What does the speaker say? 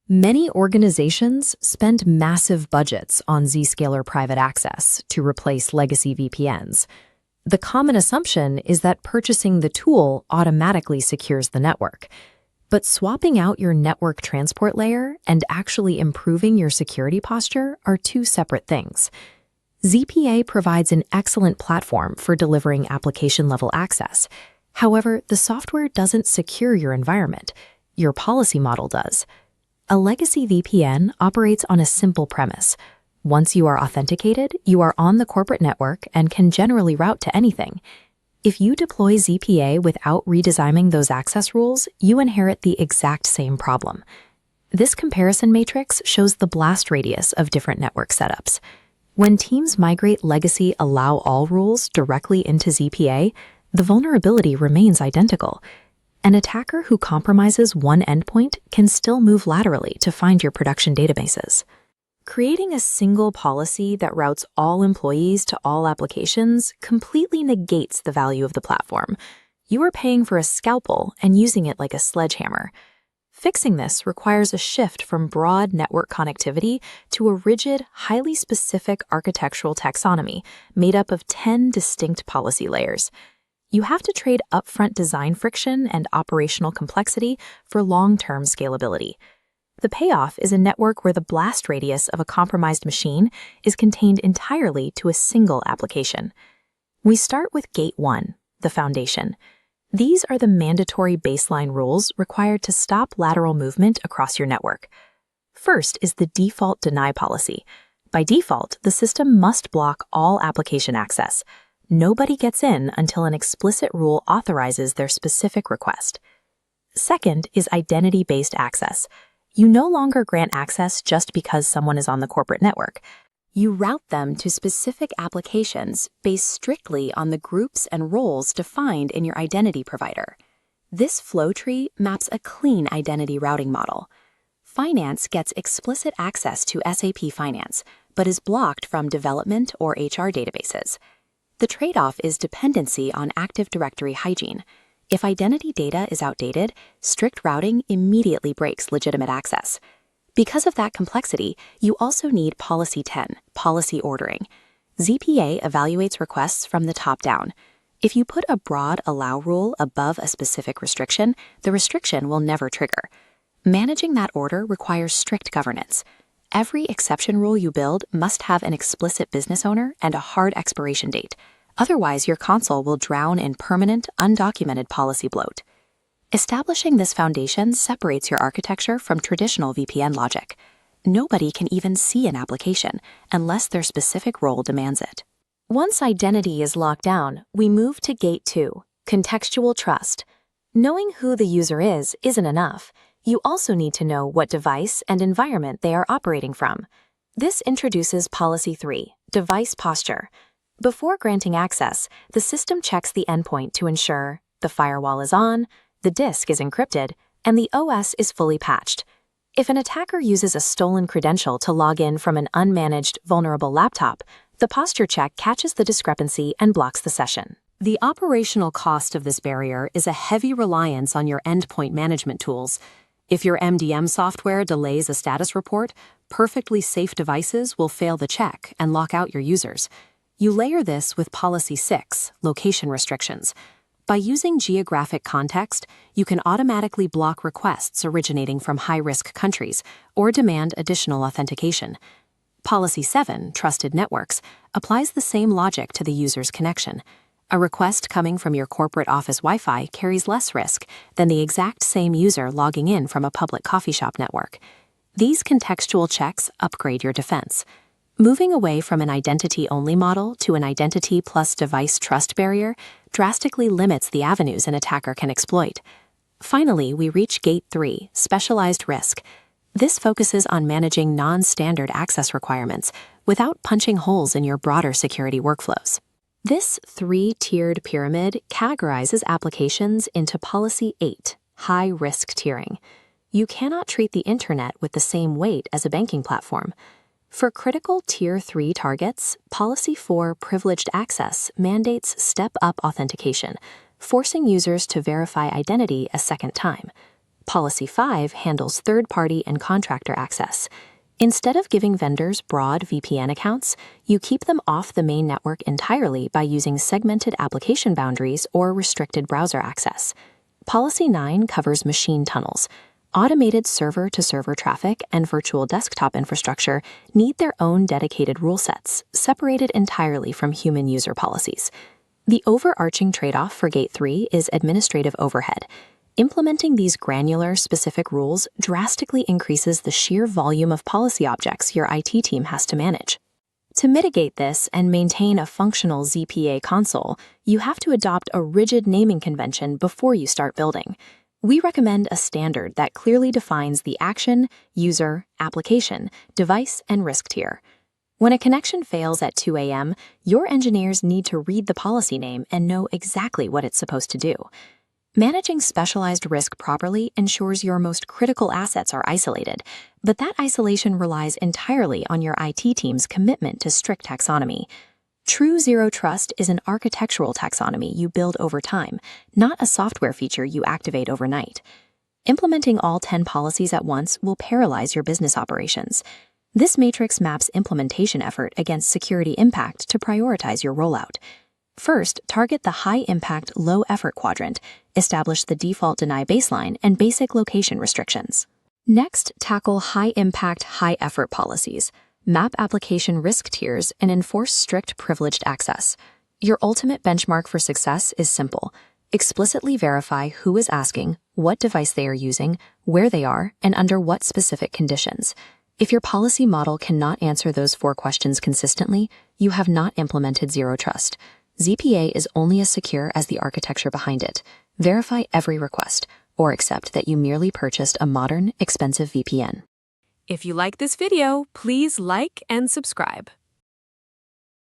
Many organizations spend massive budgets on Zscaler Private Access to replace legacy VPNs. The common assumption is that purchasing the tool automatically secures the network. But swapping out your network transport layer and actually improving your security posture are two separate things. ZPA provides an excellent platform for delivering application-level access. However, the software doesn't secure your environment. Your policy model does. A legacy VPN operates on a simple premise. Once you are authenticated, you are on the corporate network and can generally route to anything. If you deploy ZPA without redesigning those access rules, you inherit the exact same problem. This comparison matrix shows the blast radius of different network setups. When teams migrate legacy allow-all rules directly into ZPA, the vulnerability remains identical. An attacker who compromises one endpoint can still move laterally to find your production databases. Creating a single policy that routes all employees to all applications completely negates the value of the platform. You are paying for a scalpel and using it like a sledgehammer. Fixing this requires a shift from broad network connectivity to a rigid, highly specific architectural taxonomy made up of 10 distinct policy layers. You have to trade upfront design friction and operational complexity for long-term scalability. The payoff is a network where the blast radius of a compromised machine is contained entirely to a single application. We start with Gate 1, the foundation. These are the mandatory baseline rules required to stop lateral movement across your network. First is the default deny policy. By default, the system must block all application access. Nobody gets in until an explicit rule authorizes their specific request. Second is identity-based access. You no longer grant access just because someone is on the corporate network. You route them to specific applications based strictly on the groups and roles defined in your identity provider. This flow tree maps a clean identity routing model. Finance gets explicit access to SAP Finance, but is blocked from development or HR databases. The trade-off is dependency on Active Directory hygiene. If identity data is outdated, strict routing immediately breaks legitimate access. Because of that complexity, you also need Policy 10, policy ordering. ZPA evaluates requests from the top down. If you put a broad allow rule above a specific restriction, the restriction will never trigger. Managing that order requires strict governance. Every exception rule you build must have an explicit business owner and a hard expiration date. Otherwise, your console will drown in permanent, undocumented policy bloat. Establishing this foundation separates your architecture from traditional VPN logic. Nobody can even see an application unless their specific role demands it. Once identity is locked down, we move to Gate 2, contextual trust. Knowing who the user is isn't enough. You also need to know what device and environment they are operating from. This introduces Policy 3, device posture. Before granting access, the system checks the endpoint to ensure the firewall is on, the disk is encrypted, and the OS is fully patched. If an attacker uses a stolen credential to log in from an unmanaged, vulnerable laptop, the posture check catches the discrepancy and blocks the session. The operational cost of this barrier is a heavy reliance on your endpoint management tools. If your MDM software delays a status report, perfectly safe devices will fail the check and lock out your users. You layer this with Policy 6, location restrictions. By using geographic context, you can automatically block requests originating from high-risk countries or demand additional authentication. Policy 7, trusted networks, applies the same logic to the user's connection. A request coming from your corporate office Wi-Fi carries less risk than the exact same user logging in from a public coffee shop network. These contextual checks upgrade your defense. Moving away from an identity-only model to an identity plus device trust barrier drastically limits the avenues an attacker can exploit. Finally, we reach Gate 3, specialized risk. This focuses on managing non-standard access requirements without punching holes in your broader security workflows. This three-tiered pyramid categorizes applications into Policy 8, high-risk tiering. You cannot treat the internet with the same weight as a banking platform. For critical Tier 3 targets, Policy 4, privileged access, mandates step-up authentication, forcing users to verify identity a second time. Policy 5 handles third-party and contractor access. Instead of giving vendors broad VPN accounts, you keep them off the main network entirely by using segmented application boundaries or restricted browser access. Policy 9 covers machine tunnels. Automated server-to-server traffic and virtual desktop infrastructure need their own dedicated rule sets, separated entirely from human user policies. The overarching trade-off for Gate 3 is administrative overhead. Implementing these granular, specific rules drastically increases the sheer volume of policy objects your IT team has to manage. To mitigate this and maintain a functional ZPA console, you have to adopt a rigid naming convention before you start building. We recommend a standard that clearly defines the action, user, application, device, and risk tier. When a connection fails at 2 a.m., your engineers need to read the policy name and know exactly what it's supposed to do. Managing specialized risk properly ensures your most critical assets are isolated, but that isolation relies entirely on your IT team's commitment to strict taxonomy. True Zero Trust is an architectural taxonomy you build over time, not a software feature you activate overnight. Implementing all 10 policies at once will paralyze your business operations. This matrix maps implementation effort against security impact to prioritize your rollout. First, target the high-impact, low-effort quadrant. Establish the default deny baseline and basic location restrictions. Next, tackle high-impact, high-effort policies. Map application risk tiers and enforce strict privileged access. Your ultimate benchmark for success is simple. Explicitly verify who is asking, what device they are using, where they are, and under what specific conditions. If your policy model cannot answer those 4 questions consistently, you have not implemented Zero Trust. ZPA is only as secure as the architecture behind it. Verify every request, or accept that you merely purchased a modern, expensive VPN. If you like this video, please like and subscribe.